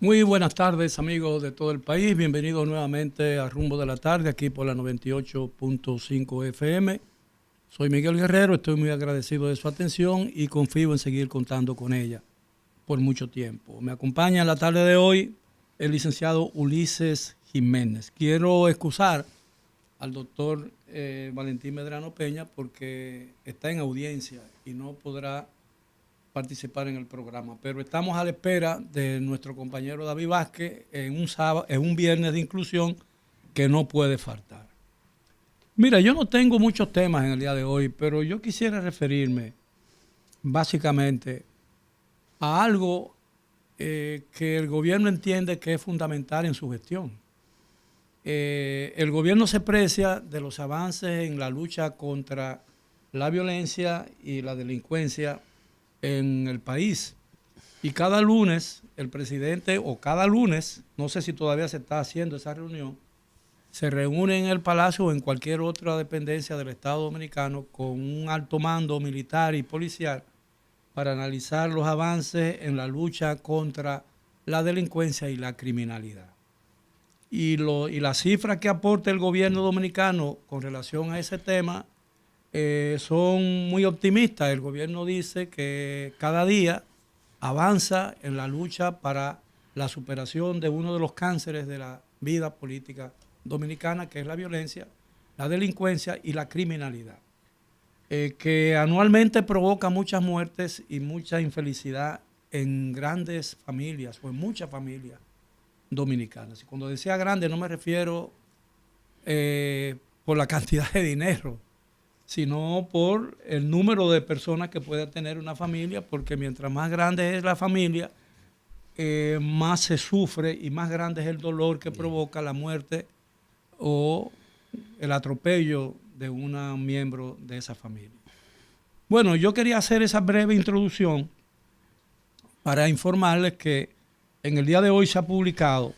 Muy buenas tardes, amigos de todo el país. Bienvenidos nuevamente a Rumbo de la Tarde, aquí por la 98.5 FM. Soy Miguel Guerrero, estoy muy agradecido de su atención y confío en seguir contando con ella por mucho tiempo. Me acompaña en la tarde de hoy el licenciado Ulises Jiménez. Quiero excusar al doctor Valentín Medrano Peña porque está en audiencia y no podrá participar en el programa, pero estamos a la espera de nuestro compañero David Vázquez en un viernes de inclusión que no puede faltar. Mira, yo no tengo muchos temas en el día de hoy, pero yo quisiera referirme básicamente a algo que el gobierno entiende que es fundamental en su gestión. El gobierno se precia de los avances en la lucha contra la violencia y la delincuencia en el país. Y cada lunes, el presidente, o cada lunes, no sé si todavía se está haciendo esa reunión, se reúne en el Palacio o en cualquier otra dependencia del Estado Dominicano con un alto mando militar y policial para analizar los avances en la lucha contra la delincuencia y la criminalidad. Y las cifras que aporta el gobierno dominicano con relación a ese tema son muy optimistas. El gobierno dice que cada día avanza en la lucha para la superación de uno de los cánceres de la vida política dominicana, que es la violencia, la delincuencia y la criminalidad, que anualmente provoca muchas muertes y mucha infelicidad en grandes familias o en muchas familias dominicanas. Y cuando decía grande no me refiero por la cantidad de dinero, sino por el número de personas que pueda tener una familia, porque mientras más grande es la familia, más se sufre y más grande es el dolor que provoca la muerte o el atropello de un miembro de esa familia. Bueno, yo quería hacer esa breve introducción para informarles que en el día de hoy se ha publicado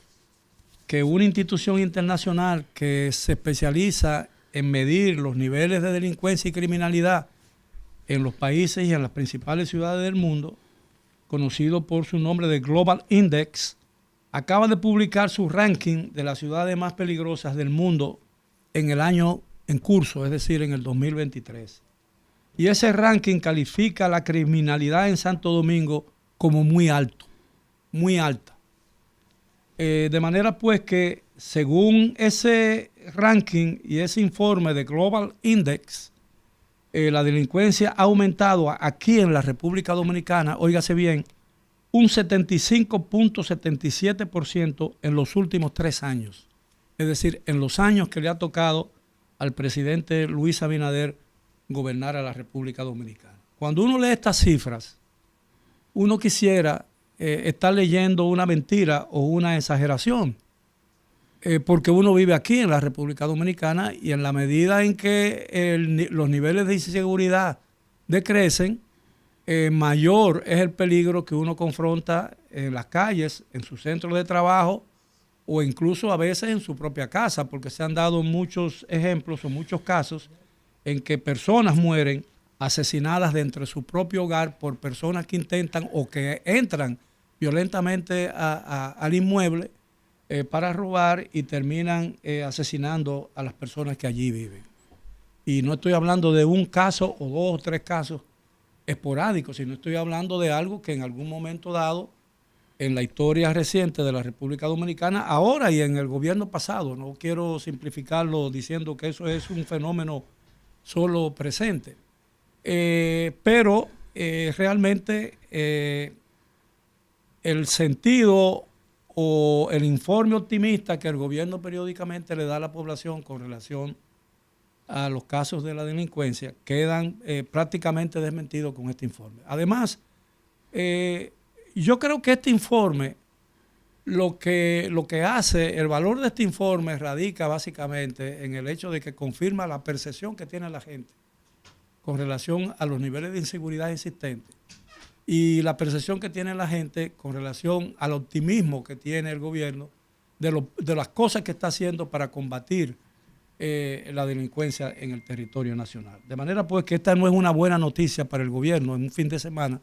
que una institución internacional que se especializa en medir los niveles de delincuencia y criminalidad en los países y en las principales ciudades del mundo, conocido por su nombre de Global Index, acaba de publicar su ranking de las ciudades más peligrosas del mundo en el año en curso, es decir, en el 2023. Y ese ranking califica la criminalidad en Santo Domingo como muy alto, muy alta. De manera pues que según ese ranking y ese informe de Global Index, la delincuencia ha aumentado aquí en la República Dominicana, óigase bien, un 75.77% en los últimos 3 años. Es decir, en los años que le ha tocado al presidente Luis Abinader gobernar a la República Dominicana. Cuando uno lee estas cifras, uno quisiera estar leyendo una mentira o una exageración, porque uno vive aquí en la República Dominicana y en la medida en que los niveles de inseguridad decrecen, mayor es el peligro que uno confronta en las calles, en su centro de trabajo o incluso a veces en su propia casa, porque se han dado muchos ejemplos o muchos casos en que personas mueren asesinadas dentro de su propio hogar por personas que intentan o que entran violentamente al inmueble para robar y terminan asesinando a las personas que allí viven. Y no estoy hablando de un caso o 2 o 3 casos esporádicos, sino estoy hablando de algo que en algún momento dado en la historia reciente de la República Dominicana, ahora y en el gobierno pasado, no quiero simplificarlo diciendo que eso es un fenómeno solo presente, pero realmente el sentido o el informe optimista que el gobierno periódicamente le da a la población con relación a los casos de la delincuencia quedan prácticamente desmentidos con este informe. Además, yo creo que este informe, lo que hace, el valor de este informe radica básicamente en el hecho de que confirma la percepción que tiene la gente con relación a los niveles de inseguridad existentes y la percepción que tiene la gente con relación al optimismo que tiene el gobierno de las cosas que está haciendo para combatir la delincuencia en el territorio nacional. De manera pues que esta no es una buena noticia para el gobierno en un fin de semana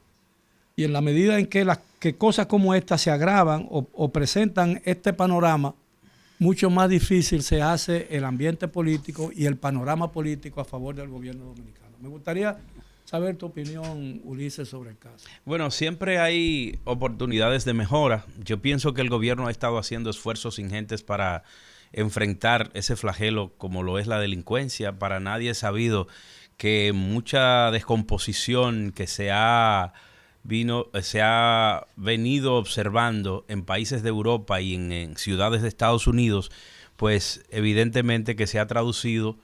Y en la medida en que cosas como esta se agravan o presentan este panorama, mucho más difícil se hace el ambiente político y el panorama político a favor del gobierno dominicano. Me gustaría saber tu opinión, Ulises, sobre el caso. Bueno, siempre hay oportunidades de mejora. Yo pienso que el gobierno ha estado haciendo esfuerzos ingentes para enfrentar ese flagelo como lo es la delincuencia. Para nadie es sabido que mucha descomposición que se ha venido observando en países de Europa y en ciudades de Estados Unidos, pues evidentemente que se ha traducido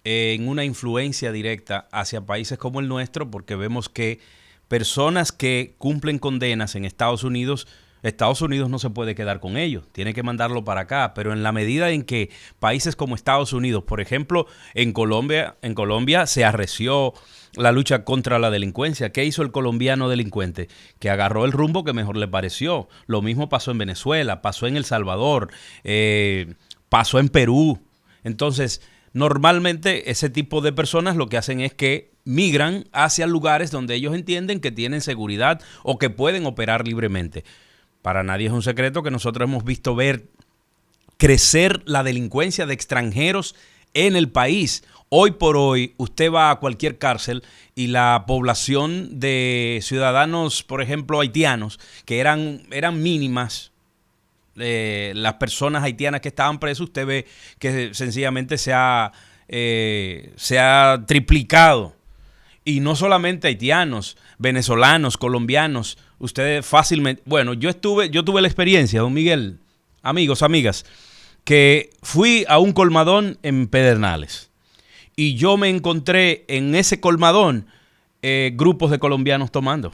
en una influencia directa hacia países como el nuestro, porque vemos que personas que cumplen condenas en Estados Unidos no se puede quedar con ellos, tiene que mandarlo para acá, pero en la medida en que países como Estados Unidos, por ejemplo, en Colombia se arreció la lucha contra la delincuencia. ¿Qué hizo el colombiano delincuente? Que agarró el rumbo que mejor le pareció. Lo mismo pasó en Venezuela, pasó en El Salvador, pasó en Perú. Entonces, normalmente ese tipo de personas lo que hacen es que migran hacia lugares donde ellos entienden que tienen seguridad o que pueden operar libremente. Para nadie es un secreto que nosotros hemos visto ver crecer la delincuencia de extranjeros en el país. Hoy por hoy, usted va a cualquier cárcel y la población de ciudadanos, por ejemplo, haitianos, que eran mínimas, las personas haitianas que estaban presas, usted ve que sencillamente se ha triplicado. Y no solamente haitianos, venezolanos, colombianos, ustedes fácilmente... Bueno, yo tuve la experiencia, don Miguel, amigos, amigas, que fui a un colmadón en Pedernales y yo me encontré en ese colmadón grupos de colombianos tomando.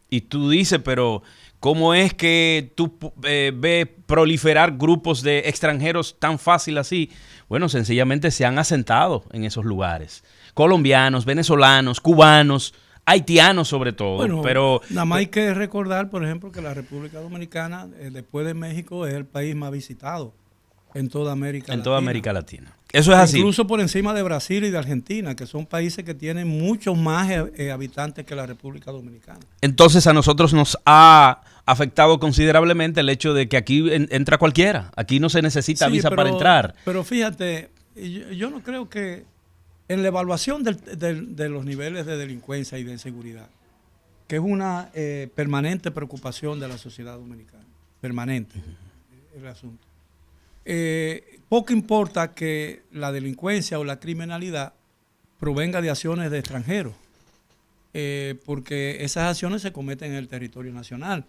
Y tú dices, pero ¿cómo es que tú ves proliferar grupos de extranjeros tan fácil así? Bueno, sencillamente se han asentado en esos lugares. Colombianos, venezolanos, cubanos, haitianos sobre todo. Bueno, pero nada más hay que recordar, por ejemplo, que la República Dominicana, después de México, es el país más visitado en toda América Latina. En toda América Latina. Eso es así. Incluso por encima de Brasil y de Argentina, que son países que tienen muchos más habitantes que la República Dominicana. Entonces a nosotros nos ha afectado considerablemente el hecho de que aquí entra cualquiera. Aquí no se necesita visa para entrar. Pero fíjate, yo no creo que en la evaluación de los niveles de delincuencia y de inseguridad, que es una permanente preocupación de la sociedad dominicana, permanente el asunto. Poco importa que la delincuencia o la criminalidad provenga de acciones de extranjeros, porque esas acciones se cometen en el territorio nacional.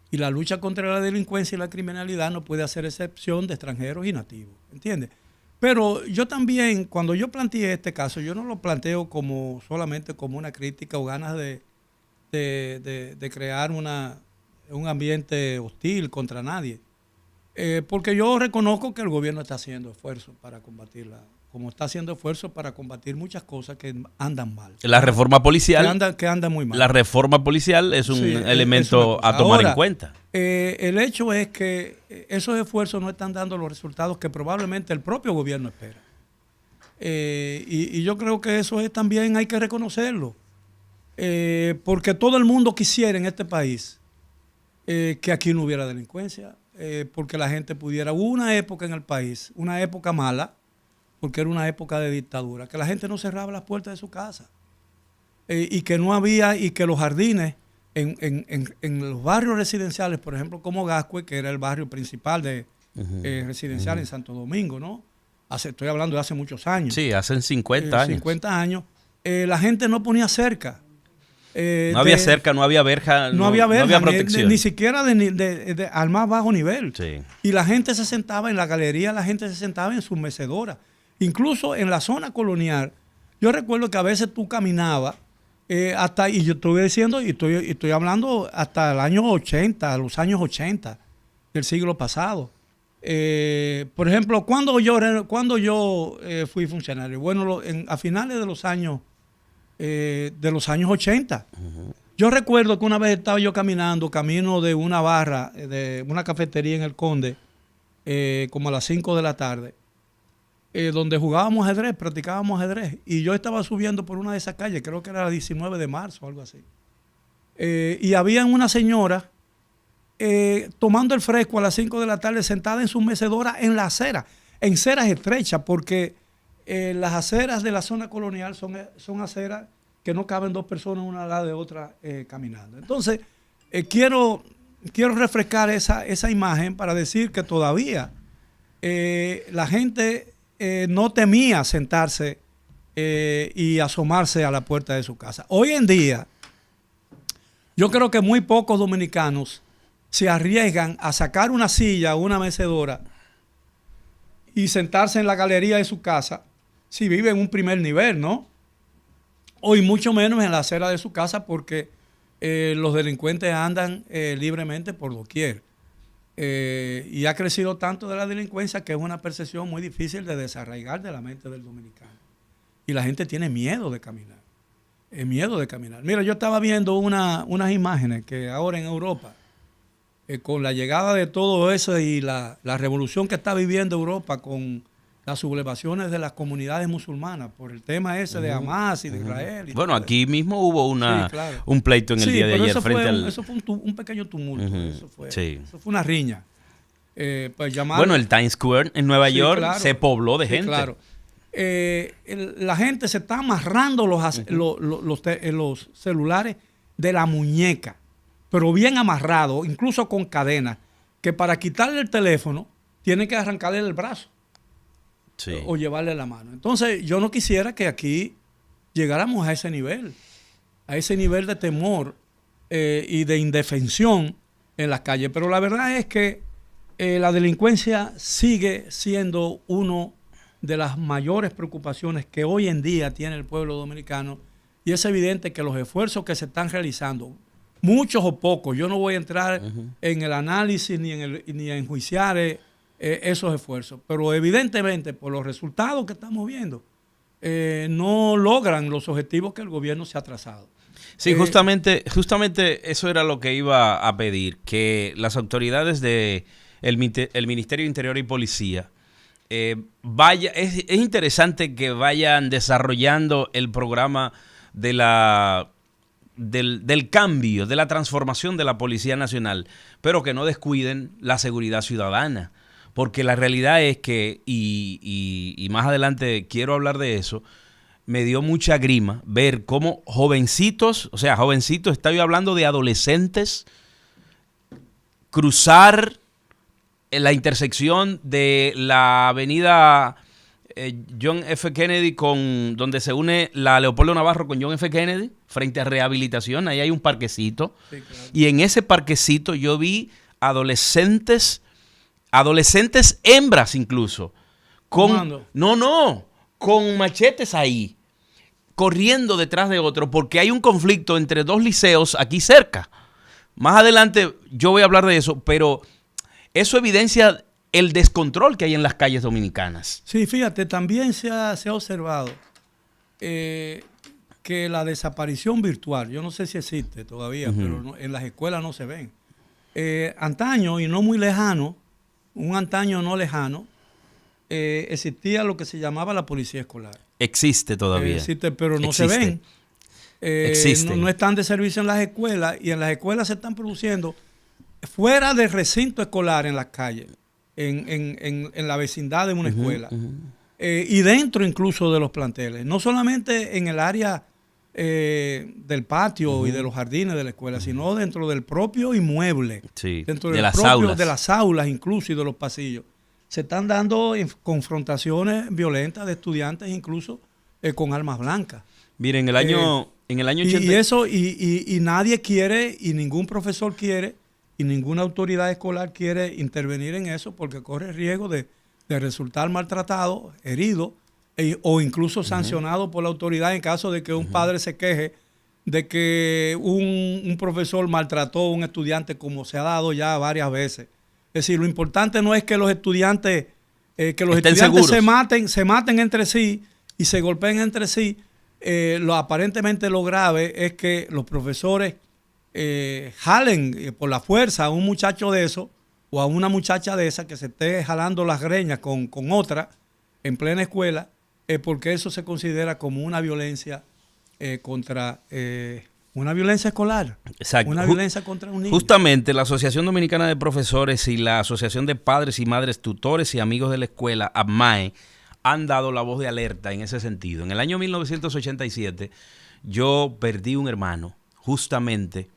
Y la lucha contra la delincuencia y la criminalidad no puede hacer excepción de extranjeros y nativos, ¿entiendes? Pero yo también, cuando yo planteé este caso, yo no lo planteo solamente como una crítica o ganas de crear un ambiente hostil contra nadie. Porque yo reconozco que el gobierno está haciendo esfuerzos para combatirla, como está haciendo esfuerzos para combatir muchas cosas que andan mal. La reforma policial. Que andan muy mal. La reforma policial es un elemento a tomar en cuenta. El hecho es que esos esfuerzos no están dando los resultados que probablemente el propio gobierno espera. Y yo creo que eso también hay que reconocerlo. Porque todo el mundo quisiera en este país que aquí no hubiera delincuencia. Porque la gente pudiera... Hubo una época en el país, una época mala, porque era una época de dictadura, que la gente no cerraba las puertas de su casa. Y que no había, y que los jardines en los barrios residenciales, por ejemplo, como Gascue, que era el barrio principal residencial en Santo Domingo, ¿no? Estoy hablando de hace muchos años. Sí, hace 50 años. 50 años. La gente no ponía cerca. No había cerca, no había verja, no había protección. Ni siquiera al más bajo nivel. Sí. Y la gente se sentaba en la galería, la gente se sentaba en sus mecedoras. Incluso en la zona colonial, yo recuerdo que a veces tú caminabas y yo estoy diciendo, y estoy hablando hasta el año 80, los años 80 del siglo pasado. Por ejemplo, cuando yo fui funcionario, bueno, a finales de los años 80. Yo recuerdo que una vez estaba yo camino de una barra, de una cafetería en El Conde, como a las 5 de la tarde, donde jugábamos ajedrez, practicábamos ajedrez, y yo estaba subiendo por una de esas calles, creo que era la 19 de marzo o algo así. y había una señora tomando el fresco a las 5 de la tarde sentada en su mecedora en la acera, en aceras estrechas, porque las aceras de la zona colonial son aceras que no caben dos personas una al lado de otra caminando. Entonces, quiero refrescar esa imagen para decir que todavía la gente no temía sentarse y asomarse a la puerta de su casa. Hoy en día, yo creo que muy pocos dominicanos se arriesgan a sacar una silla o una mecedora y sentarse en la galería de su casa si vive en un primer nivel, ¿no? O y mucho menos en la acera de su casa, porque los delincuentes andan libremente por doquier. Y ha crecido tanto de la delincuencia que es una percepción muy difícil de desarraigar de la mente del dominicano. Y la gente tiene miedo de caminar. Miedo de caminar. Mira, yo estaba viendo unas imágenes que ahora en Europa, con la llegada de todo eso y la revolución que está viviendo Europa con las sublevaciones de las comunidades musulmanas por el tema ese de Hamas y de Israel. Y bueno, aquí mismo hubo un pleito en el día de ayer eso fue un pequeño tumulto. Eso fue una riña. Pues bueno, el Times Square en Nueva York se pobló de gente. Claro. La gente se está amarrando los celulares de la muñeca, pero bien amarrado, incluso con cadenas, que para quitarle el teléfono tiene que arrancarle el brazo. Sí. O llevarle la mano. Entonces, yo no quisiera que aquí llegáramos a ese nivel de temor y de indefensión en las calles. Pero la verdad es que la delincuencia sigue siendo uno de las mayores preocupaciones que hoy en día tiene el pueblo dominicano, y es evidente que los esfuerzos que se están realizando, muchos o pocos, yo no voy a entrar en el análisis ni a enjuiciar esos esfuerzos, pero evidentemente por los resultados que estamos viendo, no logran los objetivos que el gobierno se ha trazado. Sí, justamente eso era lo que iba a pedir, que las autoridades del Ministerio de Interior y Policía es interesante que vayan desarrollando el programa del cambio, de la transformación de la Policía Nacional, pero que no descuiden la seguridad ciudadana. Porque la realidad es que, y más adelante quiero hablar de eso, me dio mucha grima ver cómo jovencitos, estoy hablando de adolescentes, cruzar en la intersección de la avenida John F. Kennedy donde se une la Leopoldo Navarro con John F. Kennedy, frente a Rehabilitación, ahí hay un parquecito. Sí, claro. Y en ese parquecito yo vi adolescentes hembras incluso, con machetes ahí, corriendo detrás de otro, porque hay un conflicto entre dos liceos aquí cerca. Más adelante yo voy a hablar de eso, pero eso evidencia el descontrol que hay en las calles dominicanas. Sí, fíjate, también se ha observado que la desaparición virtual, yo no sé si existe todavía, pero en las escuelas no se ven. Antaño, y no muy lejano, un antaño no lejano, existía lo que se llamaba la policía escolar. Existe todavía. Existe, pero no se ven. No están de servicio en las escuelas, y en las escuelas se están produciendo fuera del recinto escolar, en las calles, en la vecindad de una escuela, y dentro incluso de los planteles, no solamente en el área del patio y de los jardines de la escuela, sino dentro del propio inmueble, dentro de las aulas incluso, y de los pasillos. Se están dando confrontaciones violentas de estudiantes incluso con armas blancas. Miren, en el año 80... Y eso, y nadie quiere, y ningún profesor quiere, y ninguna autoridad escolar quiere intervenir en eso, porque corre riesgo de resultar maltratado, herido, o incluso sancionado por la autoridad en caso de que un padre se queje de que un profesor maltrató a un estudiante, como se ha dado ya varias veces. Es decir, lo importante no es que los estudiantes se maten entre sí y se golpeen entre sí. Aparentemente lo grave es que los profesores jalen por la fuerza a un muchacho de eso o a una muchacha de esa que se esté jalando las greñas con otra en plena escuela, porque eso se considera como una violencia contra Una violencia escolar. Exacto. Una violencia contra un niño. Justamente la Asociación Dominicana de Profesores y la Asociación de Padres y Madres Tutores y Amigos de la Escuela, APMAE, han dado la voz de alerta en ese sentido. En el año 1987 yo perdí un hermano, justamente.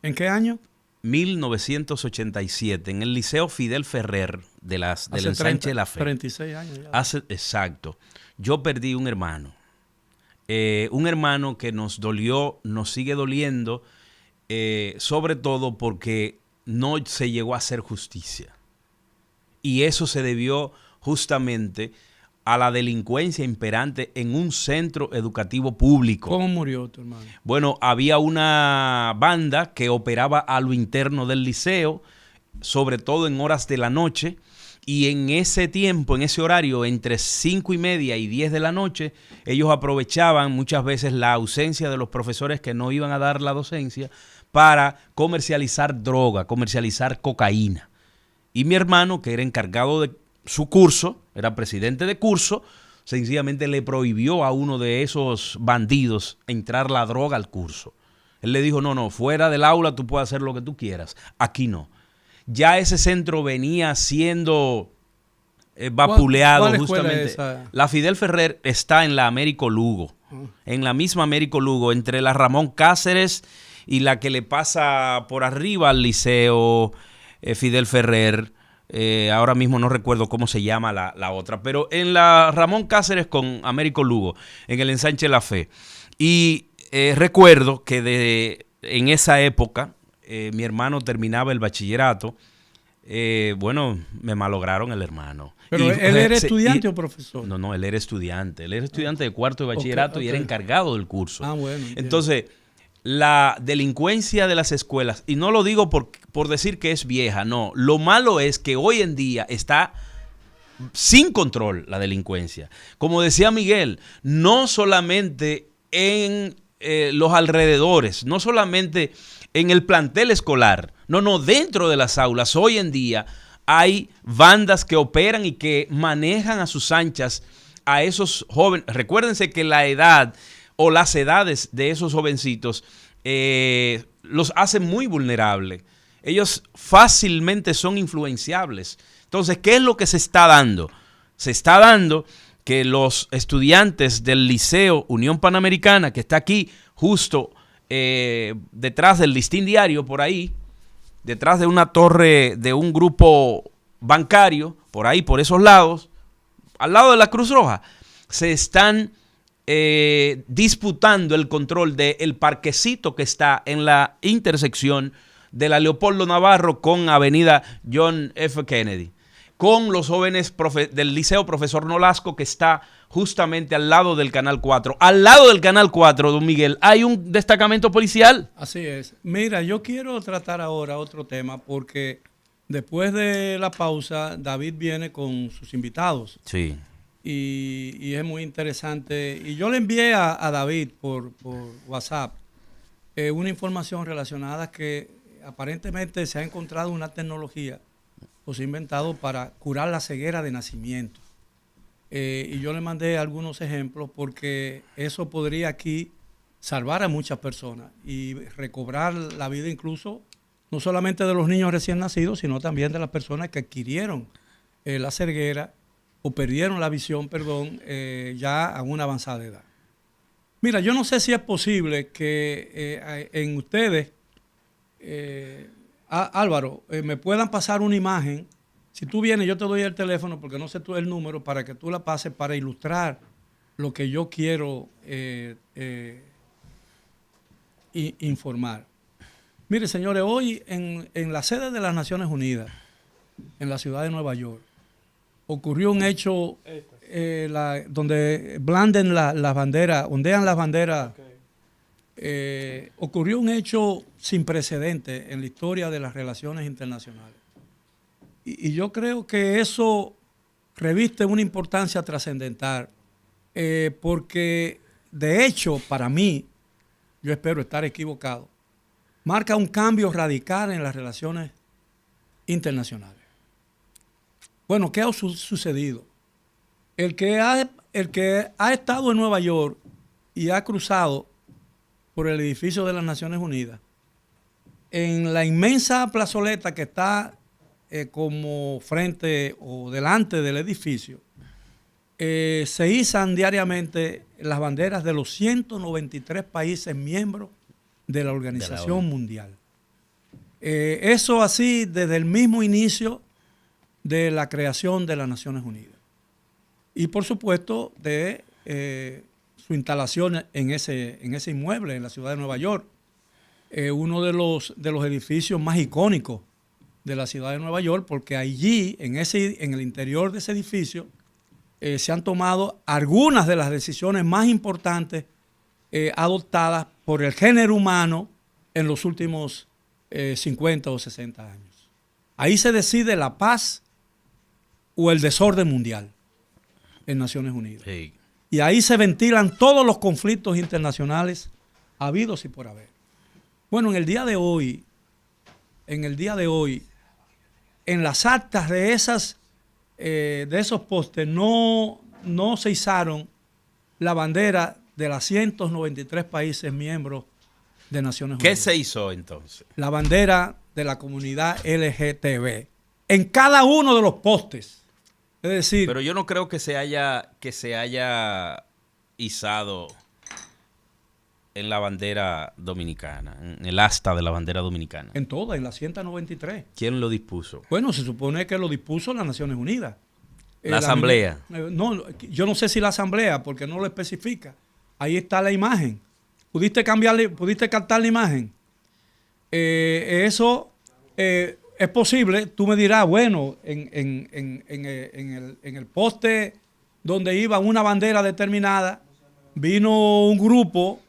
¿En qué año? 1987, en el Liceo Fidel Ferrer del Ensanche de la Fe. 36 años ya. Exacto. Yo perdí un hermano. Un hermano que nos dolió, nos sigue doliendo, sobre todo porque no se llegó a hacer justicia. Y eso se debió justamente a la delincuencia imperante en un centro educativo público. ¿Cómo murió tu hermano? Bueno, había una banda que operaba a lo interno del liceo, sobre todo en horas de la noche, y en ese tiempo, en ese horario, entre 5:30 y 10 de la noche, ellos aprovechaban muchas veces la ausencia de los profesores que no iban a dar la docencia para comercializar droga, comercializar cocaína. Y mi hermano, que era encargado de su curso, era presidente de curso, sencillamente le prohibió a uno de esos bandidos entrar la droga al curso. Él le dijo, no, fuera del aula tú puedes hacer lo que tú quieras, aquí no. Ya ese centro venía siendo vapuleado. ¿Cuál justamente. esa? La Fidel Ferrer está en la Américo Lugo, en la misma Américo Lugo, entre la Ramón Cáceres y la que le pasa por arriba al Liceo Fidel Ferrer. Ahora mismo no recuerdo cómo se llama la otra, pero en la Ramón Cáceres con Américo Lugo, en el Ensanche La Fe. Y recuerdo que en esa época mi hermano terminaba el bachillerato. Bueno, me malograron el hermano. ¿Pero él era estudiante o profesor? No, él era estudiante. Él era estudiante de cuarto de bachillerato y era encargado del curso. Bueno. Entiendo. Entonces, la delincuencia de las escuelas, y no lo digo por decir que es vieja, no. Lo malo es que hoy en día está sin control la delincuencia. Como decía Miguel, no solamente en los alrededores, no solamente en el plantel escolar, no, dentro de las aulas. Hoy en día hay bandas que operan y que manejan a sus anchas a esos jóvenes. Recuérdense que la edad o las edades de esos jovencitos los hacen muy vulnerables. Ellos fácilmente son influenciables. Entonces, ¿qué es lo que se está dando? Se está dando que los estudiantes del Liceo Unión Panamericana, que está aquí justo detrás del Listín Diario, por ahí, detrás de una torre de un grupo bancario, por ahí, por esos lados, al lado de la Cruz Roja, se están disputando el control del parquecito que está en la intersección de la Leopoldo Navarro con Avenida John F. Kennedy, con los jóvenes del Liceo Profesor Nolasco, que está justamente al lado del Canal 4. Al lado del Canal 4, don Miguel, hay un destacamento policial. Así es. Mira, yo quiero tratar ahora otro tema porque después de la pausa, David viene con sus invitados. Sí. Y es muy interesante. Y yo le envié a David por WhatsApp una información relacionada que aparentemente se ha encontrado una tecnología o se ha inventado para curar la ceguera de nacimiento. Y yo le mandé algunos ejemplos porque eso podría aquí salvar a muchas personas y recobrar la vida incluso no solamente de los niños recién nacidos, sino también de las personas que adquirieron la ceguera o perdieron la visión, ya a una avanzada edad. Mira, yo no sé si es posible que en ustedes, Álvaro, me puedan pasar una imagen. Si tú vienes, yo te doy el teléfono porque no sé tú el número para que tú la pases para ilustrar lo que yo quiero informar. Mire, señores, hoy en la sede de las Naciones Unidas, en la ciudad de Nueva York, ocurrió un hecho donde blanden las banderas, ondean las banderas. Ocurrió un hecho sin precedentes en la historia de las relaciones internacionales. Y yo creo que eso reviste una importancia trascendental, porque de hecho, para mí, yo espero estar equivocado, marca un cambio radical en las relaciones internacionales. Bueno, ¿qué ha sucedido? El que ha estado en Nueva York y ha cruzado por el edificio de las Naciones Unidas, en la inmensa plazoleta que está como frente o delante del edificio, se izan diariamente las banderas de los 193 países miembros de la Organización Mundial. Eso así desde el mismo inicio de la creación de las Naciones Unidas. Y por supuesto de su instalación en ese inmueble en la ciudad de Nueva York, uno de los edificios más icónicos de la ciudad de Nueva York, porque allí, en el interior de ese edificio, se han tomado algunas de las decisiones más importantes adoptadas por el género humano en los últimos 50 o 60 años. Ahí se decide la paz o el desorden mundial en Naciones Unidas. Sí. Y ahí se ventilan todos los conflictos internacionales habidos y por haber. Bueno, en el día de hoy, en las actas de esos postes no se izaron la bandera de los 193 países miembros de Naciones Unidas. ¿Qué se hizo entonces? La bandera de la comunidad LGTB en cada uno de los postes. Es decir, pero yo no creo que se haya izado en la bandera dominicana, en el asta de la bandera dominicana. En todas, en la 193. ¿Quién lo dispuso? Bueno, se supone que lo dispuso las Naciones Unidas. ¿La Asamblea? No, yo no sé si la Asamblea, porque no lo especifica. Ahí está la imagen. ¿Pudiste captar la imagen? Eso es posible. Tú me dirás, bueno, en el poste donde iba una bandera determinada, vino un grupo,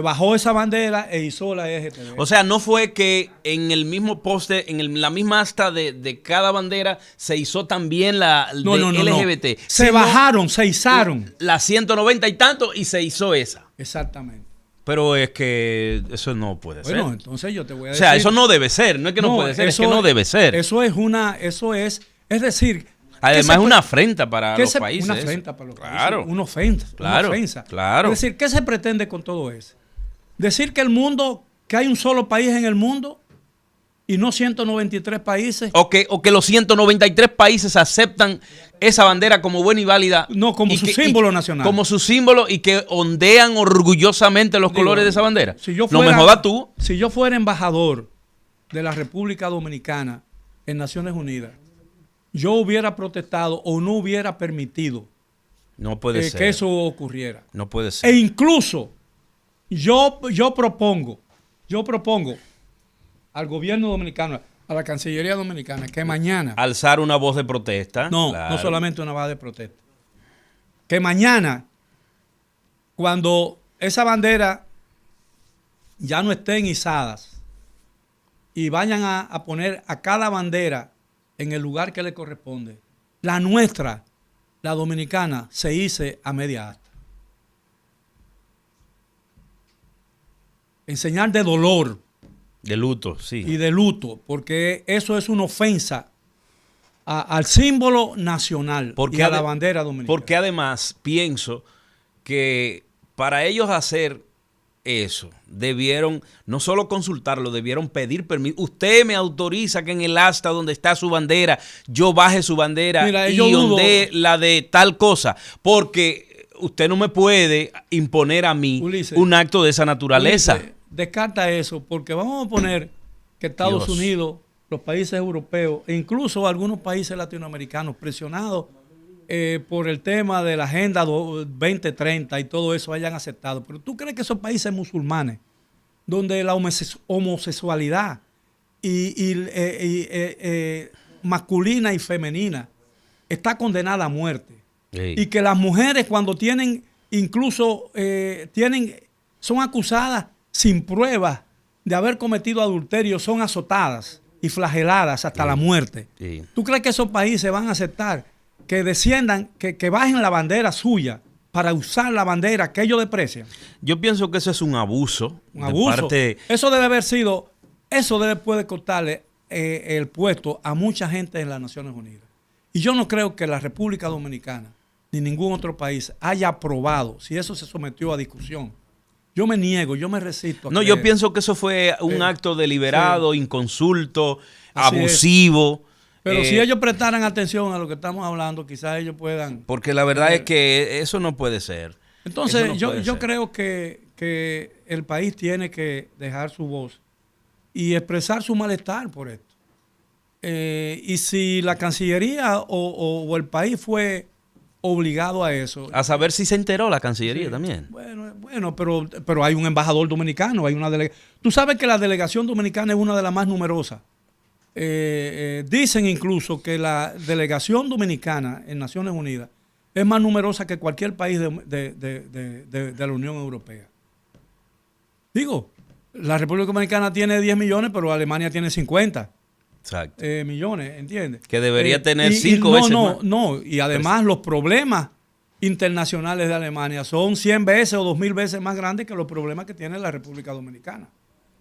bajó esa bandera e hizo la LGTB. O sea, no fue que en el mismo poste, en la misma asta de cada bandera, se hizo también la LGBT. No. Se bajaron, se izaron. La 190 y tanto y se hizo esa. Exactamente. Pero es que eso no puede ser. Bueno, entonces yo te voy a decir. O sea, eso no debe ser. No es que no puede ser, es que no debe ser. Eso es decir. Además es una afrenta para los países. Una afrenta para los países. Una ofensa. Claro, una ofensa. Claro. Es decir, ¿qué se pretende con todo eso? Decir que que hay un solo país en el mundo y no 193 países. O que los 193 países aceptan esa bandera como buena y válida. No, como su símbolo nacional. Como su símbolo y que ondean orgullosamente los colores de esa bandera. No me jodas tú. Si yo fuera embajador de la República Dominicana en Naciones Unidas, yo hubiera protestado o no hubiera permitido que eso ocurriera. No puede ser. E incluso yo propongo al gobierno dominicano, a la Cancillería Dominicana, que mañana... Alzar una voz de protesta. No, claro. No solamente una voz de protesta. Que mañana, cuando esa bandera ya no estén izadas y vayan a poner a cada bandera en el lugar que le corresponde, la nuestra, la dominicana, se hice a media asta. En señal de dolor. De luto, sí. Y de luto, porque eso es una ofensa al símbolo nacional y a la bandera dominicana. Porque además pienso que para ellos hacer eso, debieron no solo consultarlo, debieron pedir permiso. Usted me autoriza que en el asta donde está su bandera, yo baje su bandera y ondee la de tal cosa, porque usted no me puede imponer a mí, Ulises, un acto de esa naturaleza. Ulises, descarta eso, porque vamos a poner que Estados Unidos, los países europeos e incluso algunos países latinoamericanos presionados por el tema de la Agenda 2030 y todo eso hayan aceptado. Pero ¿tú crees que esos países musulmanes, donde la homosexualidad masculina y femenina está condenada a muerte, y que las mujeres cuando tienen, incluso son acusadas sin pruebas de haber cometido adulterio, son azotadas y flageladas hasta la muerte? ¿Tú crees que esos países van a aceptar que desciendan, que bajen la bandera suya para usar la bandera que ellos desprecian? Yo pienso que eso es un abuso. Eso debe haber sido, puede costarle el puesto a mucha gente en las Naciones Unidas. Y yo no creo que la República Dominicana ni ningún otro país haya aprobado, si eso se sometió a discusión Yo me niego, yo me resisto. No, yo pienso que eso fue un acto deliberado, sí, inconsulto, así abusivo. Pero si ellos prestaran atención a lo que estamos hablando, quizás ellos puedan... Porque la verdad es que eso no puede ser. Entonces, yo creo que el país tiene que dejar su voz y expresar su malestar por esto. Y si la Cancillería o el país fue obligado a eso... A saber si se enteró la Cancillería, sí, también. Bueno, pero hay un embajador dominicano, hay una delegación. Tú sabes que la delegación dominicana es una de las más numerosas. Dicen incluso que la delegación dominicana en Naciones Unidas es más numerosa que cualquier país de la Unión Europea. Digo, la República Dominicana tiene 10 millones, pero Alemania tiene 50 millones, ¿entiendes? Que debería tener 5 veces más. No, y además los problemas internacionales de Alemania son 100 veces o 2000 veces más grandes que los problemas que tiene la República Dominicana.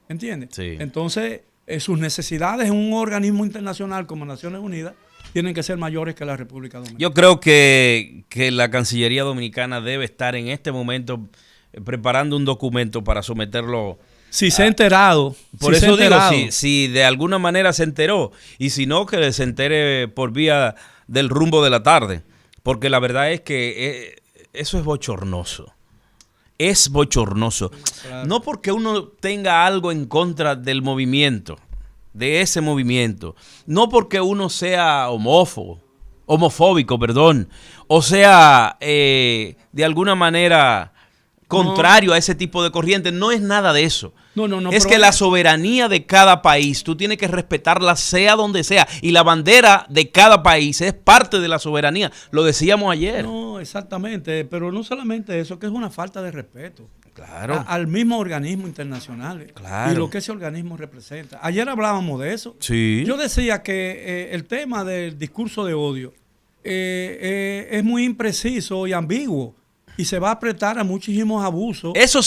¿Entiendes? Sí. Entonces, sus necesidades en un organismo internacional como Naciones Unidas tienen que ser mayores que la República Dominicana. Yo creo que la Cancillería Dominicana debe estar en este momento preparando un documento para someterlo. Si se ha enterado. Por eso digo, si de alguna manera se enteró, y si no, que se entere por vía del rumbo de la tarde. Porque la verdad es que eso es bochornoso. Es bochornoso. Claro. No porque uno tenga algo en contra del movimiento, de ese movimiento. No porque uno sea homofóbico, o sea, de alguna manera contrario a ese tipo de corriente. No es nada de eso. No, es que la soberanía de cada país, tú tienes que respetarla sea donde sea. Y la bandera de cada país es parte de la soberanía. Lo decíamos ayer. No, exactamente. Pero no solamente eso, que es una falta de respeto. Claro. Al mismo organismo internacional. Claro. Y lo que ese organismo representa. Ayer hablábamos de eso. Sí. Yo decía que el tema del discurso de odio es muy impreciso y ambiguo. Y se va a apretar a muchísimos abusos. Eso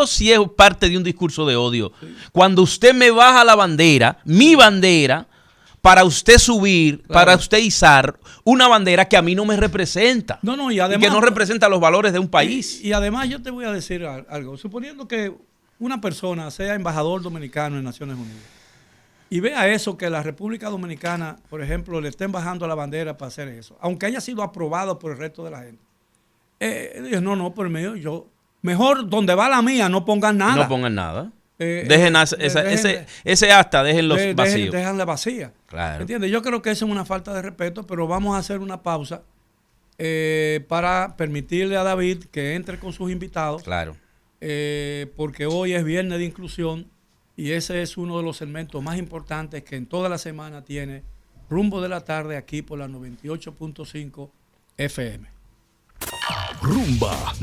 sí es parte de un discurso de odio. Sí. Cuando usted me baja la bandera, mi bandera, para usted subir, claro, para usted izar una bandera que a mí no me representa. Y además, y que no representa los valores de un país. Y además yo te voy a decir algo. Suponiendo que una persona sea embajador dominicano en Naciones Unidas y vea eso, que la República Dominicana, por ejemplo, le estén bajando la bandera para hacer eso, aunque haya sido aprobado por el resto de la gente. Por medio, mejor donde va la mía, no pongan nada. No pongan nada. Ese acta, déjenlo vacío. Déjenla vacía. Claro. ¿Entiendes? Yo creo que eso es una falta de respeto, pero vamos a hacer una pausa para permitirle a David que entre con sus invitados. Claro. Porque hoy es Viernes de Inclusión y ese es uno de los segmentos más importantes que en toda la semana tiene Rumbo de la Tarde aquí por la 98.5 FM. Rumba